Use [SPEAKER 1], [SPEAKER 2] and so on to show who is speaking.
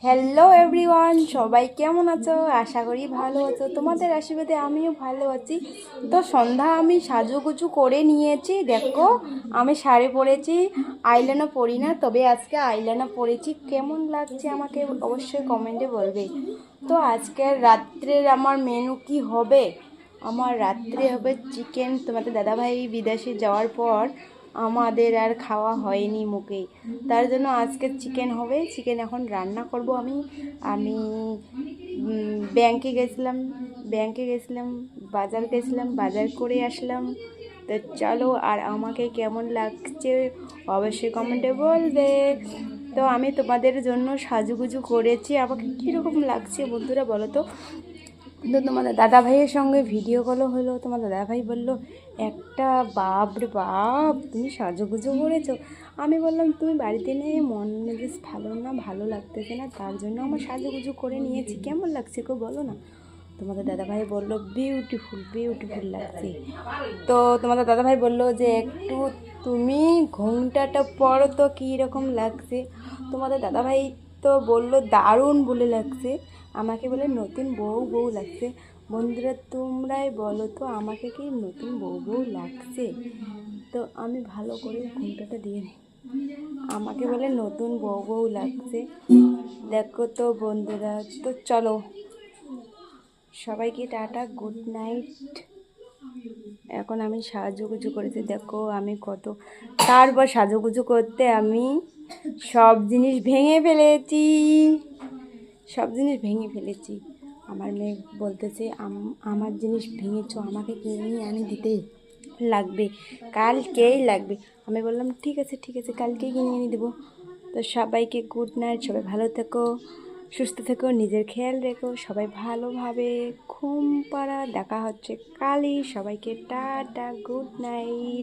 [SPEAKER 1] Hello everyone, সবাই কেমন আছো? আশা করি ভালো আছো। তোমাদের আশীর্বাদে আমিও ভালো আছি। তো সন্ধ্যা আমি সাজুগুজু করে নিয়েছি। দেখো, আমি শাড়ি পরেছি, আইল্যান্ডও পরি না, তবে আজকে আইল্যান্ডও পরেছি। কেমন লাগছে আমাকে অবশ্যই কমেন্টে বলবে। তো আজকের রাত্রের আমার মেনু কি হবে? আমার রাত্রে হবে চিকেন। তোমাদের দাদাভাই বিদেশে যাওয়ার পর আমাদের আর খাওয়া হয়নি মুখে, তার জন্য আজকে চিকেন হবে। চিকেন এখন রান্না করব আমি। আমি ব্যাংকে গেছিলাম, বাজার করে আসলাম। তো চলো, আর আমাকে কেমন লাগছে অবশ্যই কমেন্টে বলবে। তো আমি তোমাদের জন্য সাজুগুজু করেছি, আমাকে কীরকম লাগছে বন্ধুরা বলো তো। তো তোমাদের দাদা ভাইয়ের সঙ্গে ভিডিও কলও হলো। তোমার দাদা ভাই বললো, একটা বাপ রে বাপ, তুমি সাজুগুজু করেছো। আমি বললাম, তুমি বাড়িতে নেই, মন মেজাজ ভালো লাগতেছে না, তার জন্য আমার সাজুগুজু করে নিয়েছি। কেমন লাগছে গো বলো না। তোমাদের দাদাভাই বললো, বিউটিফুল লাগছে। তো তোমাদের দাদাভাই বললো যে একটু তুমি ঘোমটাটা পরো তো কীরকম লাগছে। তোমাদের দাদাভাই তো বললো দারুণ বলে লাগছে, আমাকে বলে নতুন বউ লাগছে। বন্ধুরা তোমরাই বলো তো, আমাকে কি নতুন বউ লাগছে? তো আমি ভালো করে ঘোমটাটা দিয়ে নিই, আমাকে বলে নতুন বউ লাগছে। দেখো তো বন্ধুরা, তো চলো সবাইকে টাটা, গুড নাইট। এখন আমি সাজুগুজু করেছি, দেখো আমি কত, তারপর সাজুগুজু করতে আমি সব জিনিস ভেঙে ফেলেছি। আমার মেয়ে বলতেছে, আমার জিনিস ভেঙেছো, আমাকে কিনে আনি দিতে লাগবে, কালকেই লাগবে। আমি বললাম ঠিক আছে কালকেই কিনে এনে দেবো। তো সবাইকে গুড নাইট, সবাই ভালো থেকো, সুস্থ থেকো, নিজের খেয়াল রেখো, সবাই ভালোভাবে ঘুম পাড়া। দেখা হচ্ছে কালই। সবাইকে টাটা, গুড নাইট।